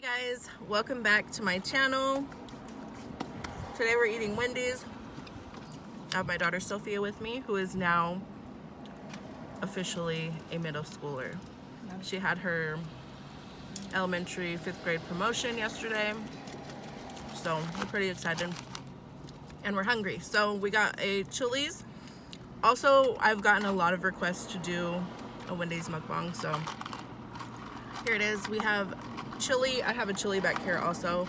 Hi guys, welcome back to my channel. Today we're eating Wendy's. I have my daughter Sophia with me, who is now officially a middle schooler. She had her elementary 5th grade promotion yesterday, so I'm pretty excited and we're hungry. So we got a Chili's. Also, I've gotten a lot of requests to do a Wendy's mukbang, so here it is. We have chili. I have a chili back here also.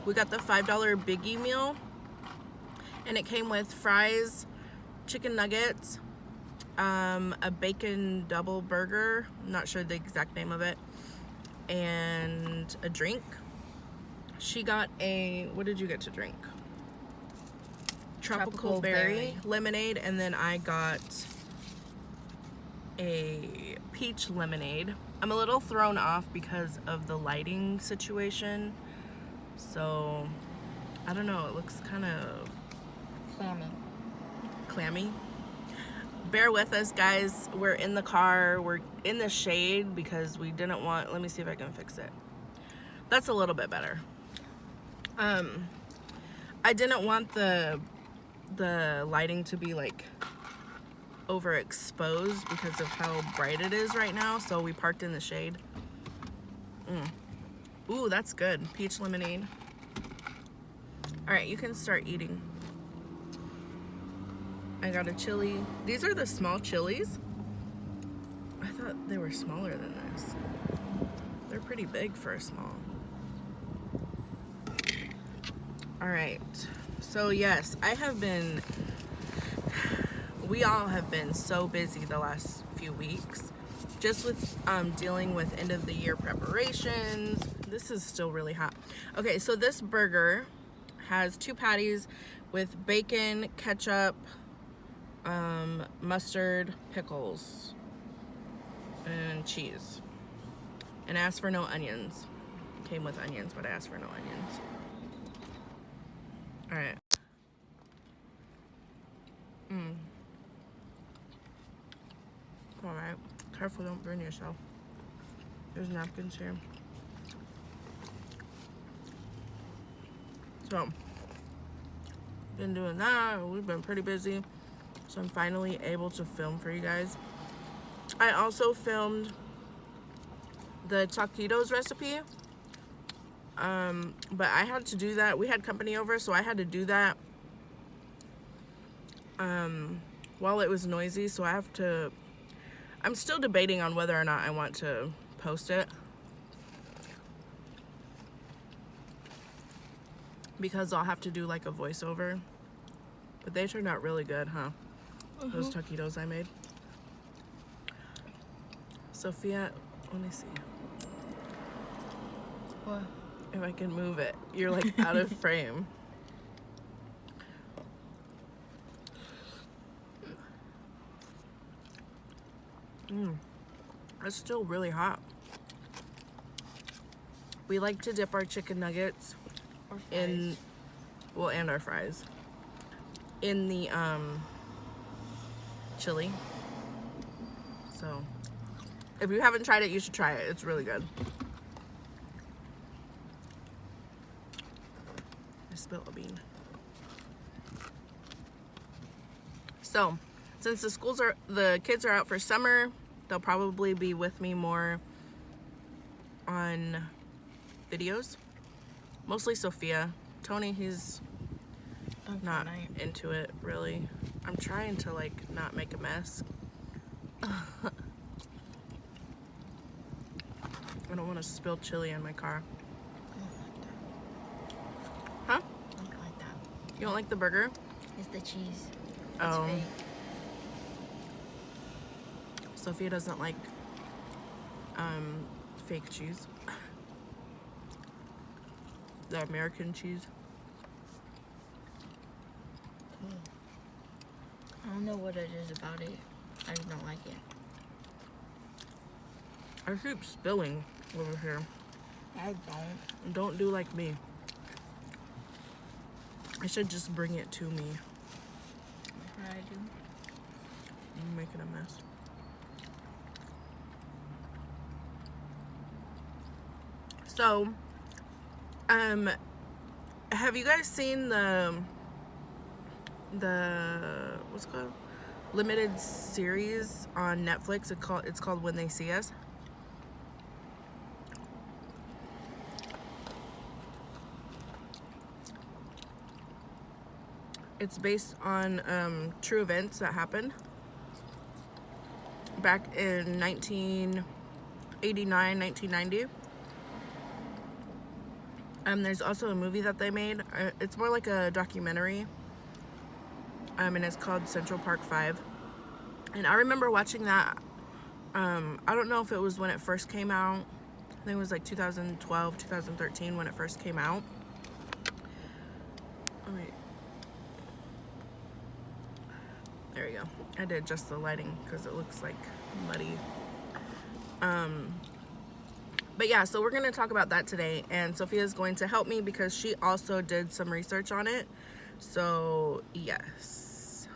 We got the $5 biggie meal, and it came with fries, chicken nuggets, a bacon double burger, I'm not sure the exact name of it, and a drink. She got a, what did you get to drink? Tropical berry lemonade, and then I got a peach lemonade. I'm a little thrown off because of the lighting situation, so I don't know, it looks kind of clammy. Bear with us guys, we're in the car, we're in the shade because we didn't want, let me see if I can fix it. That's a little bit better. I didn't want the lighting to be like overexposed because of how bright it is right now, so we parked in the shade. Ooh, that's good. Peach lemonade. All right, you can start eating. I got a chili. These are the small chilies. I thought they were smaller than this. They're pretty big for a small. All right, so yes, we all have been so busy the last few weeks, just with dealing with end of the year preparations. This is still really hot. Okay, so this burger has 2 patties with bacon, ketchup, mustard, pickles, and cheese. And I asked for no onions. Came with onions, but I asked for no onions. All right. All right. Careful, don't burn yourself. There's napkins here. So, been doing that. We've been pretty busy. So I'm finally able to film for you guys. I also filmed the taquitos recipe. But I had to do that. We had company over, so I had to do that while it was noisy. So I'm still debating on whether or not I want to post it, because I'll have to do like a voiceover. But they turned out really good, huh? Those taquitos I made. Sophia, let me see. What? If I can move it. You're like out of frame. It's still really hot. We like to dip our chicken nuggets in, well, and our fries in the chili. So if you haven't tried it, you should try it. It's really good. I spilled a bean. So since the kids are out for summer, they'll probably be with me more on videos. Mostly Sophia. Tony, he's not into it really. I'm trying to like not make a mess. I don't want to spill chili in my car. Huh? I don't like that. You don't like the burger? It's the cheese. Oh. It's fake. Sophia doesn't like fake cheese. The American cheese. I don't know what it is about it. I just don't like it. I keep spilling over here. I don't. Don't do like me. I should just bring it to me. That's what I do. I'm making a mess. So, have you guys seen the what's it called, limited series on Netflix? It's called When They See Us. It's based on true events that happened back in 1989, 1990. There's also a movie that they made. It's more like a documentary. And it's called Central Park 5. And I remember watching that. I don't know if it was when it first came out. I think it was like 2012, 2013 when it first came out. Oh, wait. There we go. I did adjust the lighting because it looks like muddy. But yeah, so we're going to talk about that today. And Sophia's going to help me because she also did some research on it. So, yes.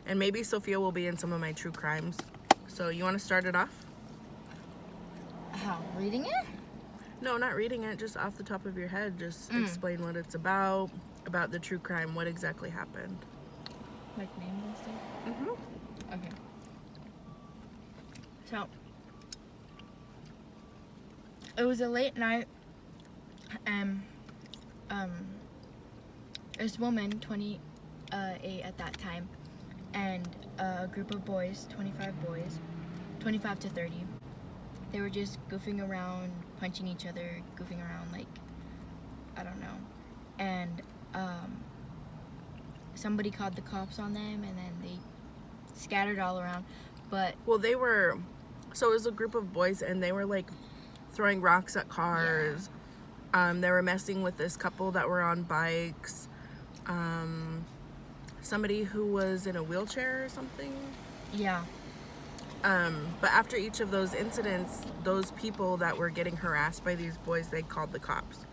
And maybe Sophia will be in some of my true crimes. So, you want to start it off? How? Reading it? No, not reading it. Just off the top of your head. Just explain what it's about the true crime. What exactly happened. Like names and stuff? Mm-hmm. Okay. So, it was a late night, and this woman, 28 at that time, and a group of boys, 25 boys, 25 to 30, they were just goofing around, punching each other, goofing around, like, I don't know, and somebody called the cops on them, and then they scattered all around, but... Well, so it was a group of boys, and they were, like, throwing rocks at cars. Yeah. They were messing with this couple that were on bikes. Somebody who was in a wheelchair or something. Yeah. But after each of those incidents, those people that were getting harassed by these boys, they called the cops.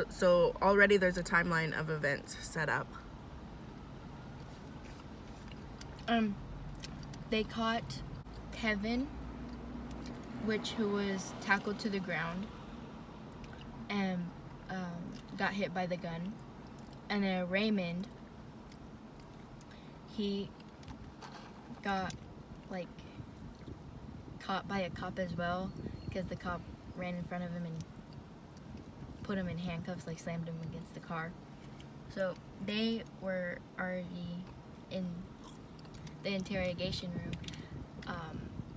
So already there's a timeline of events set up. They caught Kevin, who was tackled to the ground and got hit by the gun. And then Raymond, he got, like, caught by a cop as well, because the cop ran in front of him and put him in handcuffs, like slammed him against the car. So they were already in the interrogation room,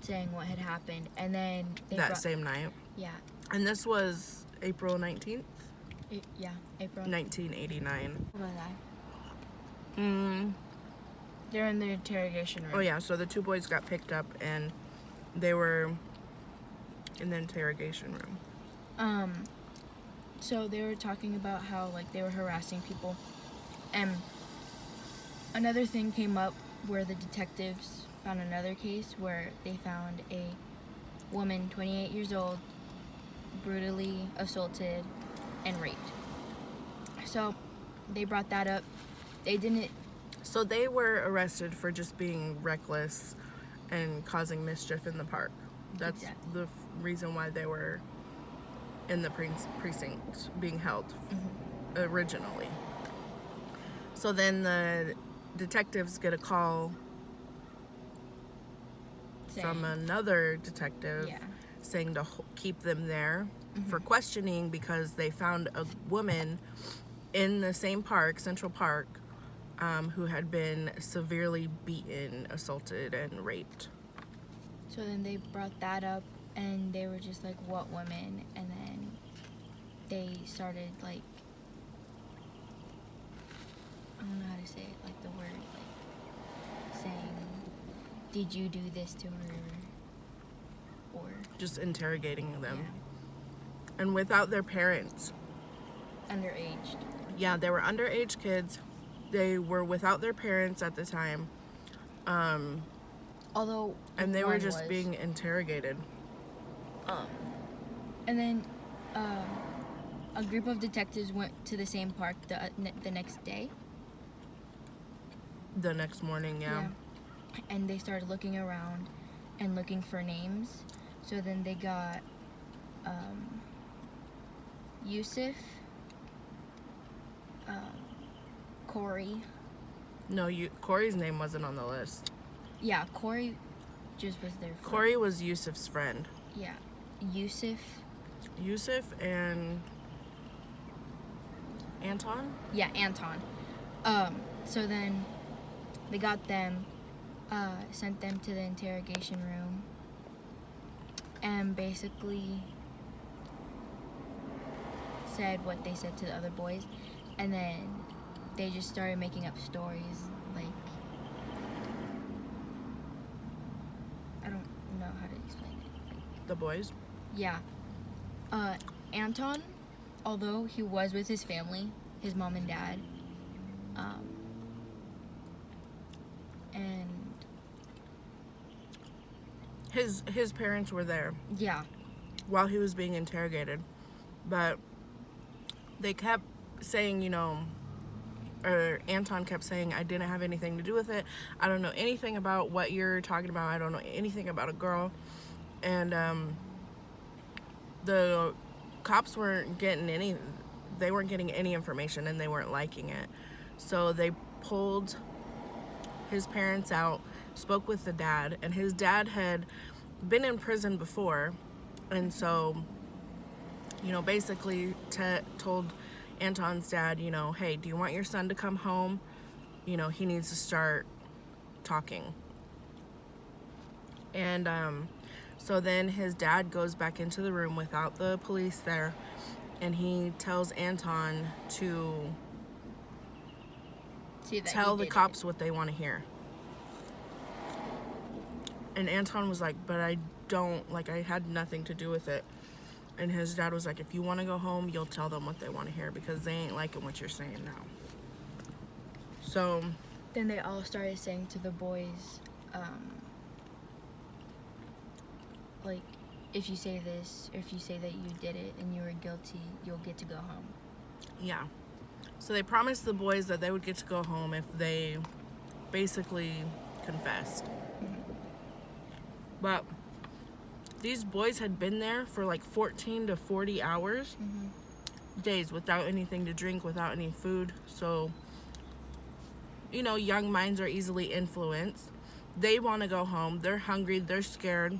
saying what had happened, and then same night. Yeah. And this was April 19th. Yeah, April 1989. What was I? They're in the interrogation room. Oh yeah, so the two boys got picked up and they were in the interrogation room. So they were talking about how, like, they were harassing people, and another thing came up where the detectives found another case where they found a woman, 28 years old, brutally assaulted and raped. So they brought that up. So they were arrested for just being reckless and causing mischief in the park. That's exactly the reason why they were in the precinct being held originally. So then the detectives get a call from another detective saying to keep them there for questioning because they found a woman in the same park, Central Park, who had been severely beaten, assaulted, and raped. So then they brought that up, and they were just like, what woman? And then they started, like, I don't know how to say it, like the word, like, saying, did you do this to her? Or just interrogating them. Yeah. And without their parents. Underaged. Yeah, they were underage kids. They were without their parents at the time. Although and they were just being interrogated. And then a group of detectives went to the same park the next day. The next morning, yeah. And they started looking around and looking for names. So then they got Yusuf, Corey. No, Corey's name wasn't on the list. Yeah, Corey just was there. Corey was Yusuf's friend. Yeah, Yusuf and Anton? Yeah, Anton. So then they got them, sent them to the interrogation room, and basically said what they said to the other boys, and then they just started making up stories, like, I don't know how to explain it. The boys? Yeah. Anton, although he was with his family, his mom and dad, and his parents were there. Yeah. While he was being interrogated, but they kept saying, or Anton kept saying, I didn't have anything to do with it. I don't know anything about what you're talking about. I don't know anything about a girl. And the cops weren't getting any information, and they weren't liking it. So they pulled his parents out, spoke with the dad, and his dad had been in prison before, and so basically told Anton's dad, hey, do you want your son to come home? He needs to start talking. And so then his dad goes back into the room without the police there, and he tells Anton to tell the cops what they want to hear. And Anton was like, but I had nothing to do with it. And his dad was like, if you want to go home, you'll tell them what they want to hear, because they ain't liking what you're saying now. So then they all started saying to the boys, like, if you say this, or if you say that you did it and you were guilty, you'll get to go home. Yeah. So they promised the boys that they would get to go home if they basically confessed. But these boys had been there for like 14 to 40 hours, days, without anything to drink, without any food. So, young minds are easily influenced. They want to go home. They're hungry. They're scared.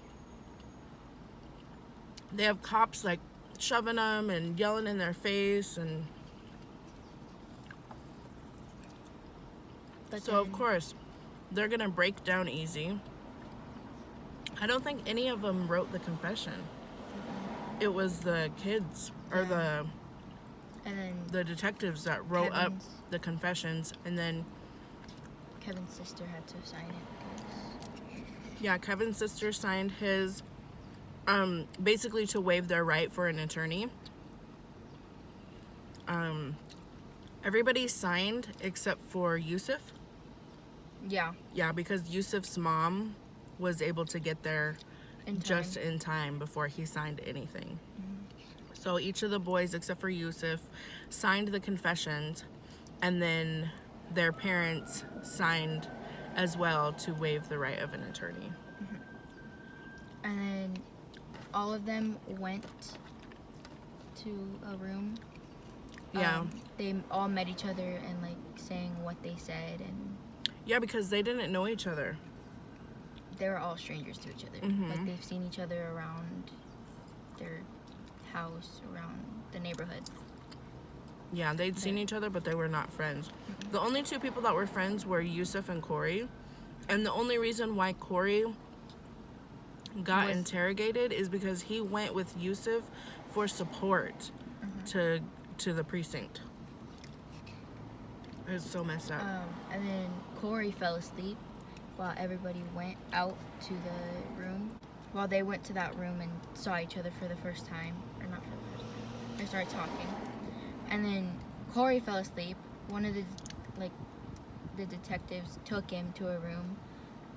They have cops like shoving them and yelling in their face. And so, of course, they're going to break down easy. I don't think any of them wrote the confession. It was the kids, or the detectives that wrote up the confessions, and then Kevin's sister had to sign it. Yeah, Kevin's sister signed his, basically to waive their right for an attorney. Everybody signed except for Yusuf. Yeah. Yeah, because Yusuf's mom was able to get there just in time before he signed anything. So each of the boys, except for Yusuf, signed the confessions, and then their parents signed as well to waive the right of an attorney. And then all of them went to a room. Yeah. They all met each other and like saying what they said, and yeah, because they didn't know each other. They were all strangers to each other. Like, they've seen each other around their house, around the neighborhood. Yeah, they'd seen each other, but they were not friends. The only two people that were friends were Yusuf and Corey. And the only reason why Corey got interrogated is because he went with Yusuf for support to the precinct. It was so messed up. And then Corey fell asleep while everybody went out to the room. While they went to that room and saw each other for the first time. Or not for the first time. They started talking. And then Corey fell asleep. One of the detectives took him to a room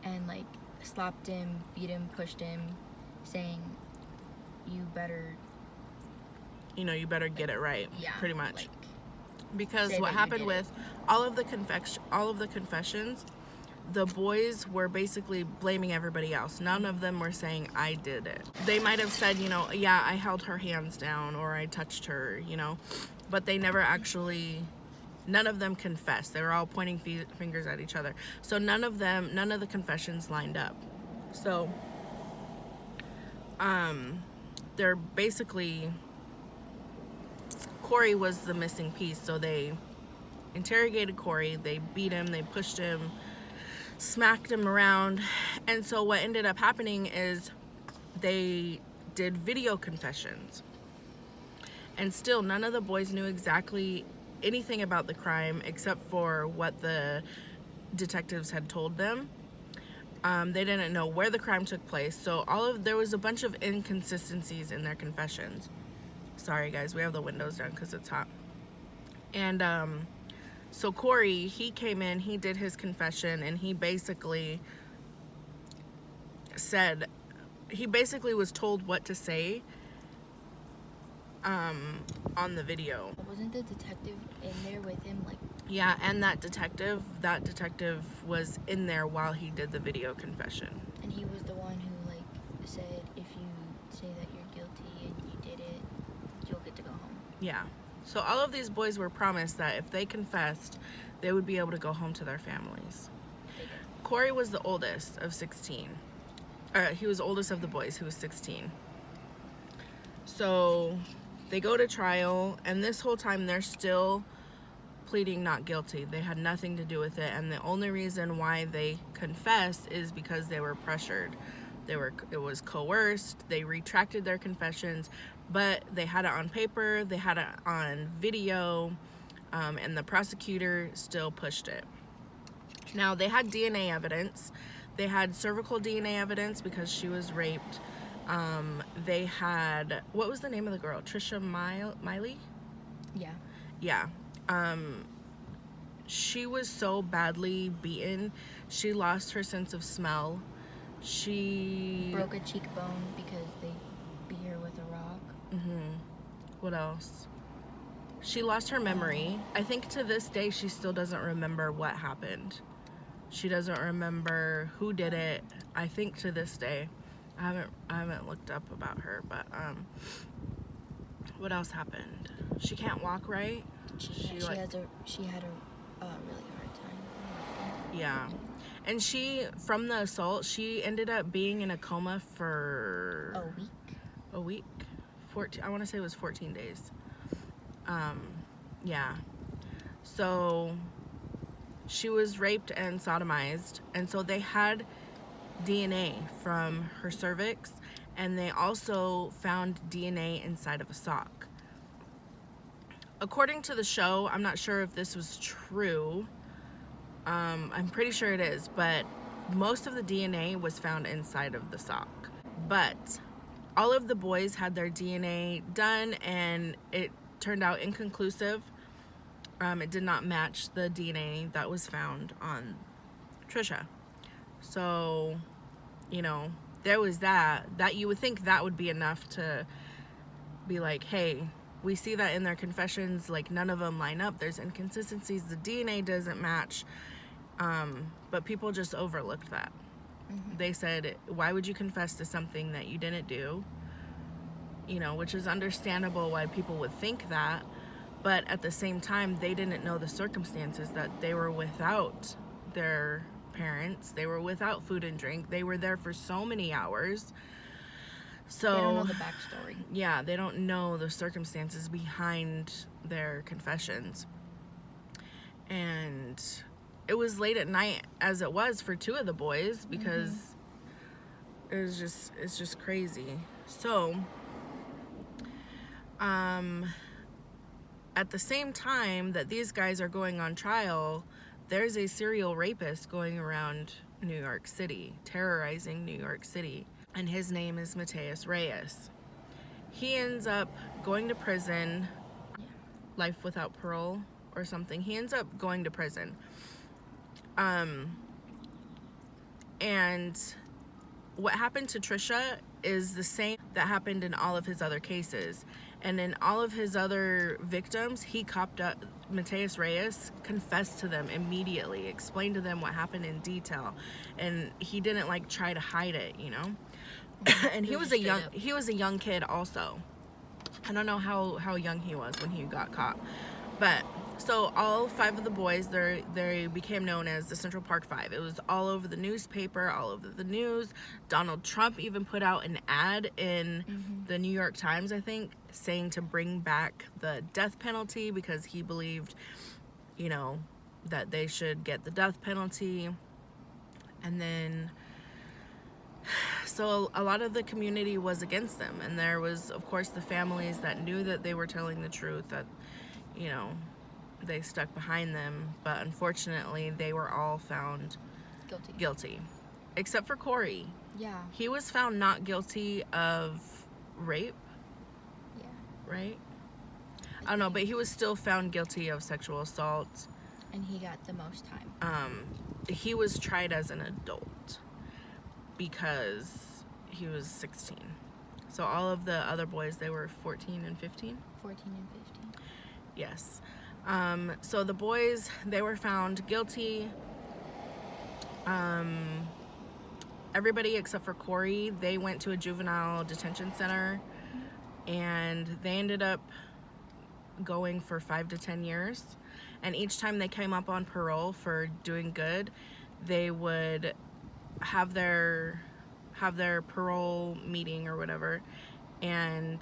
and like slapped him, beat him, pushed him, saying, you better get it right. Yeah, pretty much. Like, because what happened with all of the confessions, the boys were basically blaming everybody else. None of them were saying, I did it. They might have said, you know, yeah, I held her hands down or I touched her, you know, but they never actually, none of them confessed. They were all pointing fingers at each other. So none of the confessions lined up. So, they're basically, Corey was the missing piece. So they interrogated Corey, they beat him, they pushed him, smacked him around. And so what ended up happening is they did video confessions. And still none of the boys knew exactly anything about the crime except for what the detectives had told them. They didn't know where the crime took place. So there was a bunch of inconsistencies in their confessions. Sorry guys, we have the windows down because it's hot. And so Corey, he came in, he did his confession, and he basically was told what to say on the video. Wasn't the detective in there with him? Like, yeah, and that detective was in there while he did the video confession. and he was the one who like said, if you say that you're guilty and you did it, you'll get to go home. Yeah. So all of these boys were promised that if they confessed, they would be able to go home to their families. Corey was the oldest of 16. He was the oldest of the boys, who was 16. So they go to trial, and this whole time they're still pleading not guilty. They had nothing to do with it, and the only reason why they confessed is because they were pressured. It was coerced. They retracted their confessions, but they had it on paper, they had it on video, and the prosecutor still pushed it. Now, they had DNA evidence. They had cervical DNA evidence because she was raped. They had, what was the name of the girl? Trisha Miley? Yeah. Yeah. She was so badly beaten. She lost her sense of smell. She Broke a cheekbone because they beat her with a rock. What else? She lost her memory. I think to this day she still doesn't remember what happened. She doesn't remember who did it. I think to this day. I haven't looked up about her, but what else happened? She can't walk right. She had a really hard time. Yeah. And from the assault, she ended up being in a coma for a week. 14, I want to say it was 14 days. Yeah. So she was raped and sodomized, and so they had DNA from her cervix, and they also found DNA inside of a sock. According to the show, I'm not sure if this was true. I'm pretty sure it is, but most of the DNA was found inside of the sock. But all of the boys had their DNA done, and it turned out inconclusive. It did not match the DNA that was found on Trisha. So, you know, there was that you would think that would be enough to be like, hey, we see that in their confessions, like none of them line up. There's inconsistencies. The DNA doesn't match. But people just overlooked that. They said, why would you confess to something that you didn't do? You know, which is understandable why people would think that. But at the same time, they didn't know the circumstances, that they were without their parents. They were without food and drink. They were there for so many hours. So they don't know the backstory. Yeah, they don't know the circumstances behind their confessions. And it was late at night, as it was for two of the boys, because it's just crazy. So at the same time that these guys are going on trial, there's a serial rapist going around New York City, terrorizing New York City, and his name is Mateus Reyes. He ends up going to prison, life without parole or something. He ends up going to prison. And what happened to Trisha is the same that happened in all of his other cases. And in all of his other victims, he copped up. Mateus Reyes confessed to them immediately, explained to them what happened in detail, and he didn't like try to hide it, you know. And he was a young kid also. I don't know how young he was when he got caught, but so all 5 of the boys, they became known as the Central Park 5. It was all over the newspaper, all over the news. Donald Trump even put out an ad in the New York Times, I think, saying to bring back the death penalty because he believed, you know, that they should get the death penalty. And then, so a lot of the community was against them. And there was, of course, the families that knew that they were telling the truth, that, you know, they stuck behind them. But unfortunately, they were all found guilty. Except for Corey. Yeah. He was found not guilty of rape. Yeah. Right? I don't know, but he was still found guilty of sexual assault. And he got the most time. He was tried as an adult because he was 16. So all of the other boys, they were 14 and 15? 14 and 15. Yes. So the boys, they were found guilty. Everybody except for Corey, they went to a juvenile detention center, and they ended up going for 5 to 10 years. And each time they came up on parole for doing good, they would have their parole meeting or whatever, and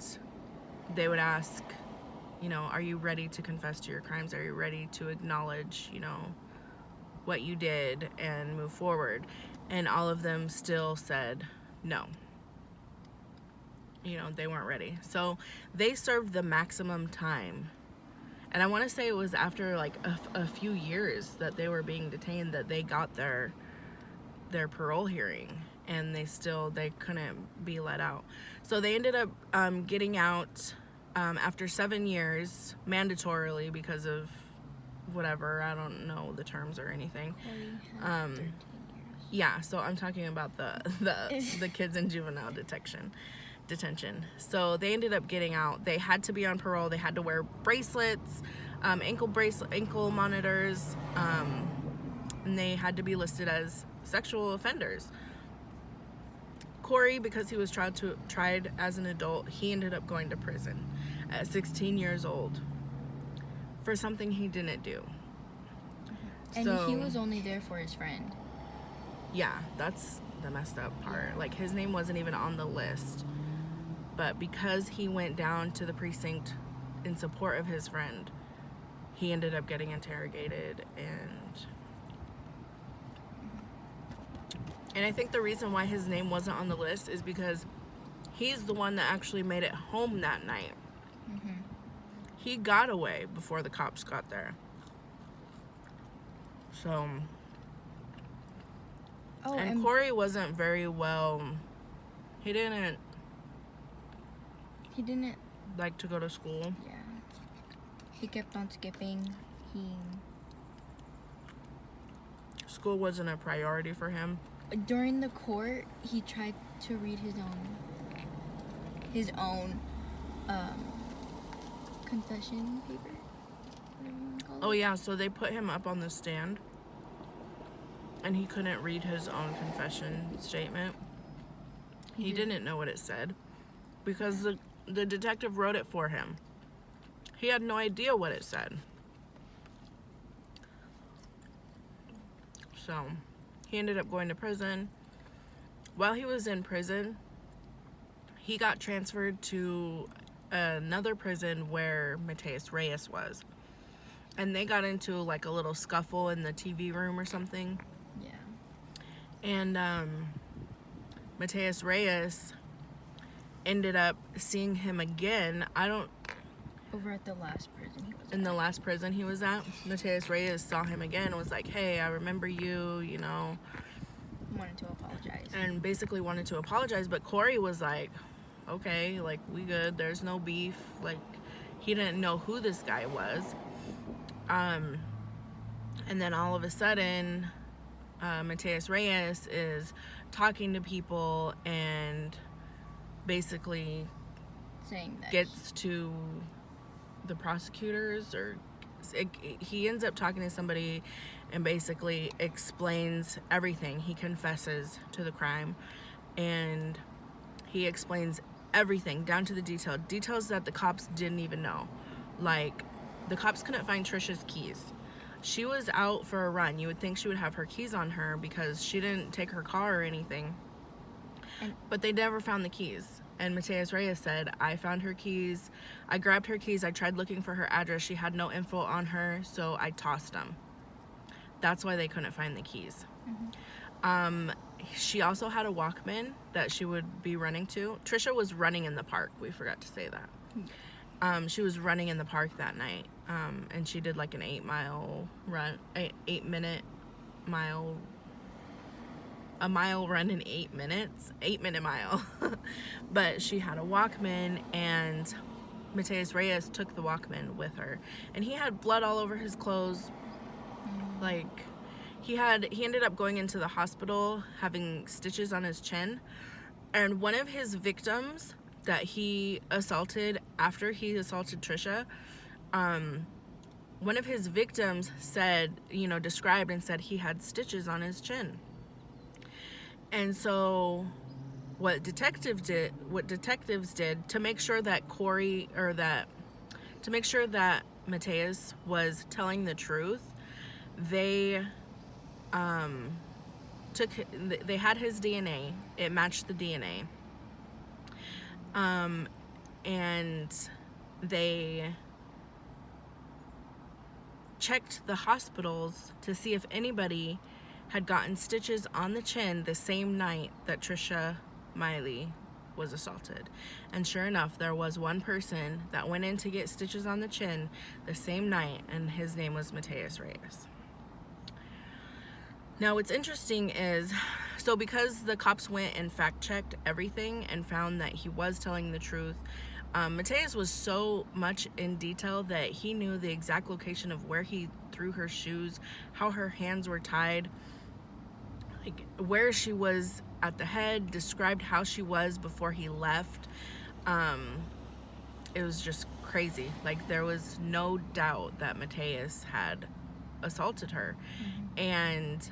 they would ask, you know, are you ready to confess to your crimes? Are you ready to acknowledge, you know, what you did and move forward? And all of them still said no. You know, they weren't ready. So they served the maximum time. And I want to say it was after like a few years that they were being detained that they got their parole hearing, and they couldn't be let out. So they ended up getting out after 7 years, mandatorily, because of whatever, I don't know the terms or anything. 13 years. Yeah, so I'm talking about the kids in juvenile detention. So they ended up getting out. They had to be on parole. They had to wear bracelets, ankle monitors, and they had to be listed as sexual offenders. Corey, because he was tried as an adult, he ended up going to prison at 16 years old for something he didn't do. And he was only there for his friend. Yeah, that's the messed up part. Like, his name wasn't even on the list. But because he went down to the precinct in support of his friend, he ended up getting interrogated. And I think the reason why his name wasn't on the list is because he's the one that actually made it home that night. He got away before the cops got there. So... and Corey wasn't very well. He didn't like to go to school. Yeah. He kept on skipping. School wasn't a priority for him. During the court, he tried to read his own confession paper. Whatever you want to call it. Oh yeah, so they put him up on the stand, and he couldn't read his own confession statement. He didn't know what it said because the detective wrote it for him. He had no idea what it said. So he ended up going to prison. While he was in prison, he got transferred to another prison where Mateus Reyes was. And they got into like a little scuffle in the TV room or something. Yeah. And Mateus Reyes ended up seeing him again. Over at the last prison he was at. In the last prison he was at, Mateus Reyes saw him again and was like, hey, I remember you, you know. Wanted to apologize. And basically wanted to apologize, but Corey was like, okay, like, we good, there's no beef. Like, he didn't know who this guy was. And then all of a sudden, Mateus Reyes is talking to people and basically saying that gets to the prosecutors, or he ends up talking to somebody and basically explains everything. He confesses to the crime, and he explains everything down to the details that the cops didn't even know. Like, the cops couldn't find Trisha's keys. She was out for a run. You would think she would have her keys on her because she didn't take her car or anything. But they never found the keys. And Mateus Reyes said, I found her keys. I grabbed her keys. I tried looking for her address. She had no info on her, so I tossed them. That's why they couldn't find the keys. She also had a Walkman that she would be running to. Trisha was running in the park. We forgot to say that. She was running in the park that night. And she did like an 8-mile run, 8-minute mile, a mile run in 8 minutes, 8-minute mile. But she had a Walkman, and Mateus Reyes took the Walkman with her, and he had blood all over his clothes. Like, he ended up going into the hospital having stitches on his chin. And one of his victims that he assaulted after he assaulted Trisha, one of his victims said, described and said he had stitches on his chin. And so what detectives did to make sure that Mateus was telling the truth, they had his DNA. It matched the DNA. And they checked the hospitals to see if anybody had gotten stitches on the chin the same night that Trisha Miley was assaulted. And sure enough, there was one person that went in to get stitches on the chin the same night, and his name was Mateus Reyes. Now, what's interesting is, so because the cops went and fact-checked everything and found that he was telling the truth, Mateus was so much in detail that he knew the exact location of where he threw her shoes, how her hands were tied, like where she was at the head, described how she was before he left. It was just crazy. Like, there was no doubt that Mateus had assaulted her. And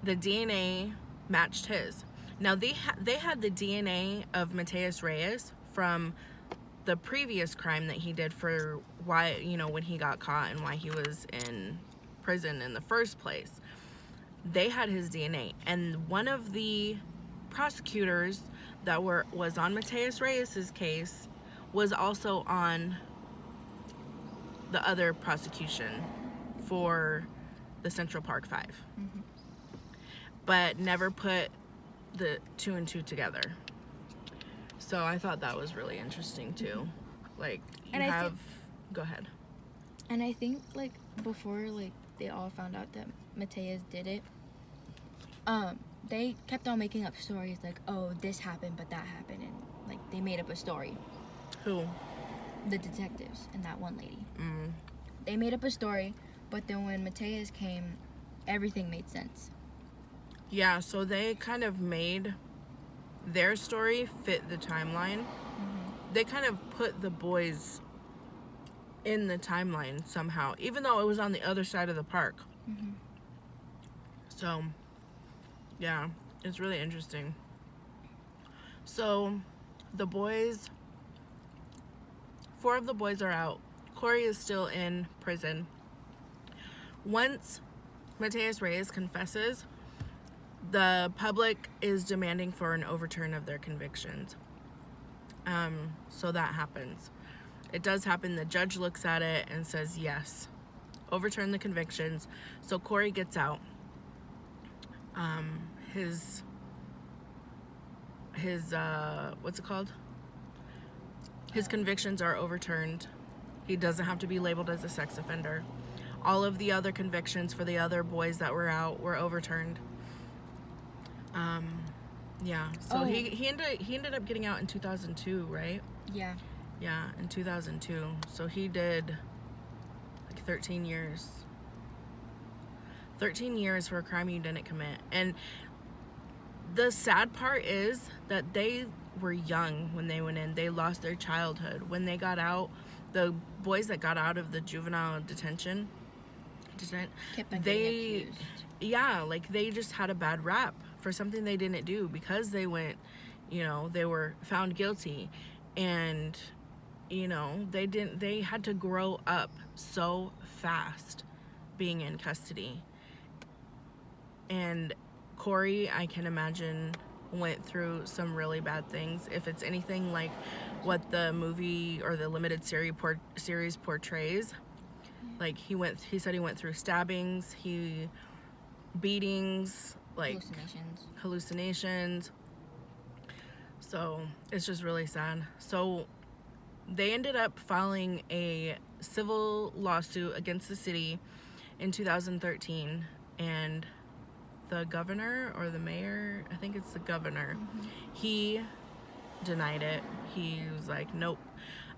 the DNA matched his. Now, they had the DNA of Mateus Reyes from the previous crime that he did for why, when he got caught and why he was in prison in the first place. They had his DNA, and one of the prosecutors that was on Mateus Reyes's case was also on the other prosecution for the Central Park 5. But never put the 2 and 2 together. So I thought that was really interesting too. Like, go ahead. And I think, like, before, like, they all found out that Mateus did it, they kept on making up stories like, oh, this happened, but that happened, and, like, they made up a story. Who? The detectives and that one lady. They made up a story, but then when Mateus came, everything made sense. Yeah, so they kind of made their story fit the timeline. They kind of put the boys in the timeline somehow, even though it was on the other side of the park. So, yeah, it's really interesting. So, the boys, 4 of the boys are out. Corey is still in prison. Once Mateus Reyes confesses, the public is demanding for an overturn of their convictions. So that happens. It does happen. The judge looks at it and says, yes, overturn the convictions. So Corey gets out. His what's it called? His convictions are overturned. He doesn't have to be labeled as a sex offender. All of the other convictions for the other boys that were out were overturned. Yeah. So he ended up getting out in 2002, right? Yeah. Yeah, in 2002. So he did like 13 years. 13 years for a crime you didn't commit. And the sad part is that they were young when they went in. They lost their childhood. When they got out, the boys that got out of the juvenile detention, Kept on getting accused. yeah, like they just had a bad rap for something they didn't do because they went, you know, they were found guilty, and you know, they had to grow up so fast being in custody. And Corey, I can imagine, went through some really bad things. If it's anything like what the movie or the limited series portrays, like he said he went through stabbings, beatings, like hallucinations. So it's just really sad. So they ended up filing a civil lawsuit against the city in 2013, and the governor or the mayor, I think it's the governor, he denied it. He was like, nope.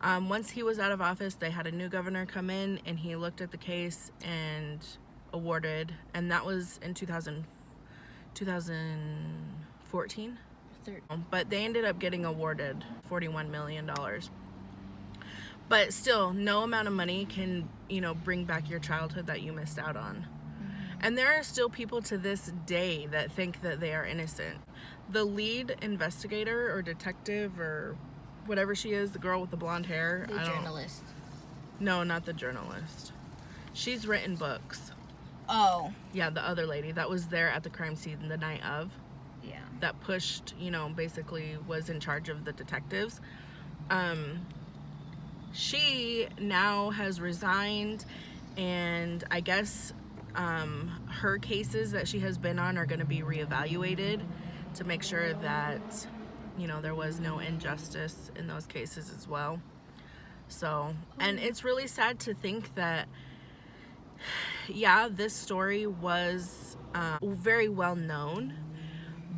Once he was out of office, they had a new governor come in, and he looked at the case and awarded, and that was in 2014. But they ended up getting awarded $41 million. But still, no amount of money can, you know, bring back your childhood that you missed out on. And there are still people to this day that think that they are innocent. The lead investigator or detective or whatever she is, the girl with the blonde hair. The journalist. No, not the journalist. She's written books. Oh. Yeah, the other lady that was there at the crime scene the night of. Yeah. That pushed, you know, basically was in charge of the detectives. She now has resigned, and I guess her cases that she has been on are going to be reevaluated to make sure that, you know, there was no injustice in those cases as well. So, and it's really sad to think that, yeah, this story was very well known,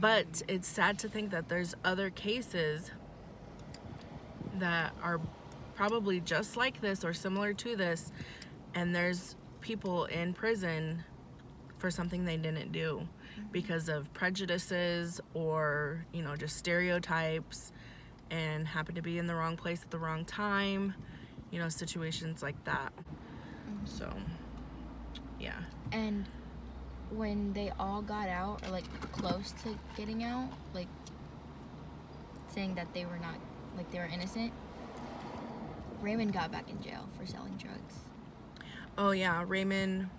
but it's sad to think that there's other cases that are probably just like this or similar to this, and there's people in prison for something they didn't do because of prejudices or, you know, just stereotypes, and happened to be in the wrong place at the wrong time, you know, situations like that. So, yeah. And when they all got out, or like close to getting out, like saying that they were not, like they were innocent, Raymond got back in jail for selling drugs. Oh yeah, Raymond.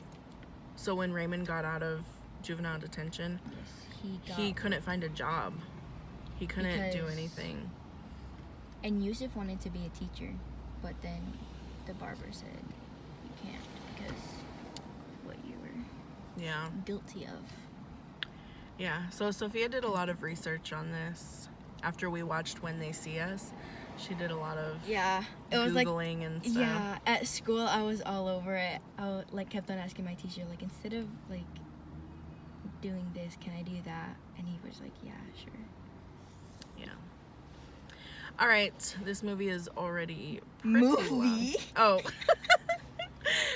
So when Raymond got out of juvenile detention, yes, he couldn't find a job. He couldn't do anything. And Yusuf wanted to be a teacher, but then the barber said you can't because what you were guilty of. Yeah, so Sophia did a lot of research on this after we watched When They See Us. She did a lot of Googling and stuff. Yeah, at school I was all over it. I kept on asking my teacher, like, instead of like doing this, can I do that? And he was like, yeah, sure. Yeah. All right, this movie is already pretty long. Oh.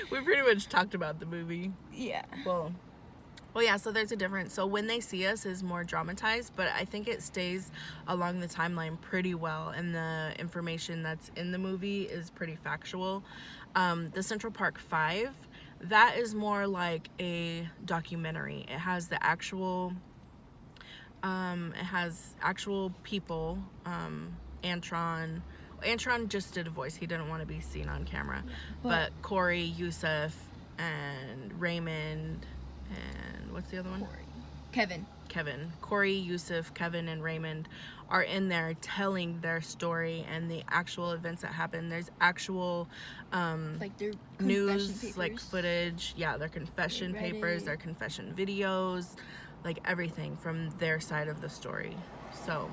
We pretty much talked about the movie. Yeah. Well, yeah, so there's a difference. So When They See Us is more dramatized, but I think it stays along the timeline pretty well, and the information that's in the movie is pretty factual. The Central Park 5, that is more like a documentary. It has the actual, people. Antron just did a voice. He didn't want to be seen on camera. But Corey, Yusuf, and Raymond, and what's the other one? Kevin. Corey, Yusuf, Kevin, and Raymond are in there telling their story and the actual events that happened. There's actual like their news papers. Like footage. Yeah, their confession papers, their confession videos, like everything from their side of the story. So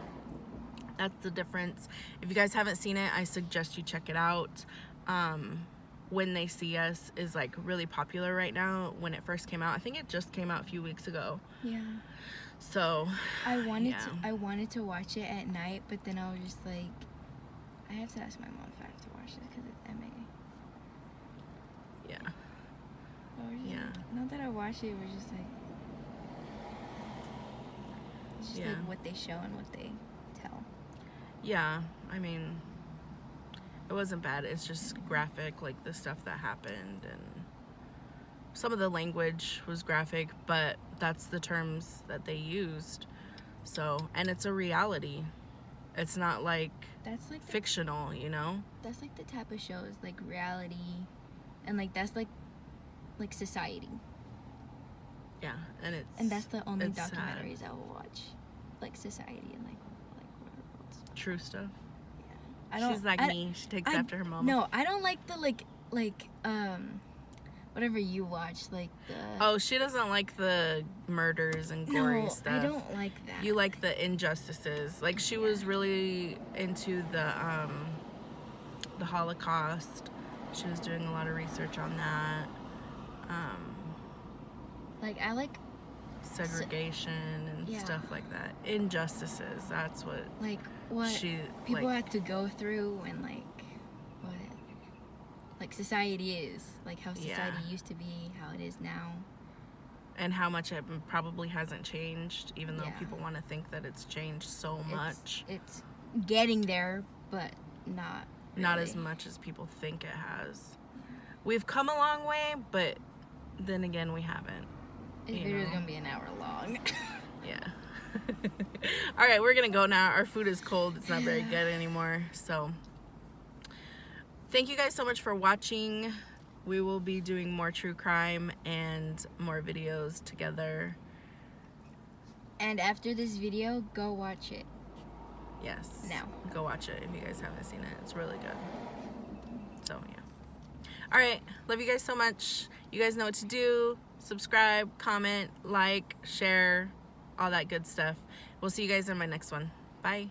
that's the difference. If you guys haven't seen it, I suggest you check it out. When They See Us is like really popular right now. When it first came out, I think it just came out a few weeks ago. Yeah. So I wanted to watch it at night, but then I was just like, I have to ask my mom if I have to watch it because it's MA. Yeah. Not that I watched it, it was just like, it's just like what they show and what they tell. Yeah, I mean, it wasn't bad. It's just graphic, like the stuff that happened, and some of the language was graphic, but that's the terms that they used. So, and it's a reality. It's not like That's like fictional, you know? that's like the type of shows, like reality, and like that's like society. Yeah, and that's the only it's sad. documentaries I will watch, like society and like whatever else. True stuff. Yeah, She's like me. She takes after her mom. No, I don't like the whatever you watch, like the. Oh, she doesn't like the murders and gory stuff. I don't like that. You like the injustices. Like she was really into the Holocaust. She was doing a lot of research on that. Like I like segregation and stuff like that. Injustices. That's what. Like what she people had to go through, and like what like society is, like how society used to be, how it is now, and how much it probably hasn't changed, even though people want to think that it's changed so much. It's getting there, but not Not as much as people think it has. We've come a long way, but then again, we haven't. This video is gonna be an hour long. Yeah. All right, we're gonna go now. Our food is cold. It's not very good anymore. So thank you guys so much for watching. We will be doing more true crime and more videos together. And after this video, go watch it. Yes. Now. Go watch it if you guys haven't seen it. It's really good. So, yeah. All right. Love you guys so much. You guys know what to do. Subscribe, comment, like, share, all that good stuff. We'll see you guys in my next one. Bye.